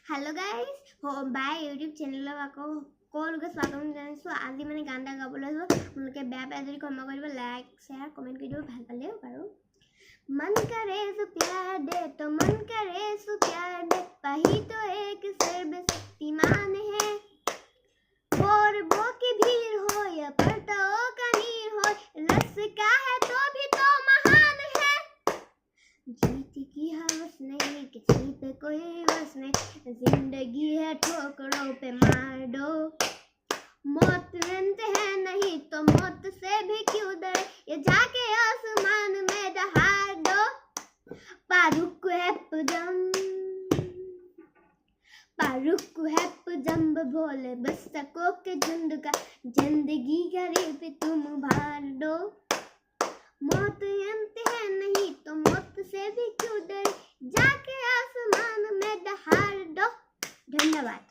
Hello guys by YouTube channel সকলোকে স্বাগতম জনাইছো। আজি মানে গান এটা গাবলৈ আছো। আপোনালোকে বেয়া বেয়া যদি ক্ষমা কৰিব, লাইক शेयर কমেন্ট কৰি দিব, ভাল পালেও বাৰু। मन करे सो प्यार दे तो मन करे सो प्यार दे, वही तो एक सर्वशक्तिमान है। और वो की भीड़ हो या पर्वतों का नीर हो, रस का है तो भी तो महान है। जीत की हवस नहीं, किसी पे कोई बस नहीं, जिंदगी है ठोकरों पे मार दो। मौत मिलते हैं नहीं तो मौत से भी क्यों डरे, ये जाके आसमान में दहाड़ दो। पारुक है जंब भोले बस सको के झुंड का, जिंदगी गरीब तुम भार दो। मौत अंत है नहीं तो मौत से भी क्यों डरे, जाके आसमान में दहाड़ दो। धन्यवाद।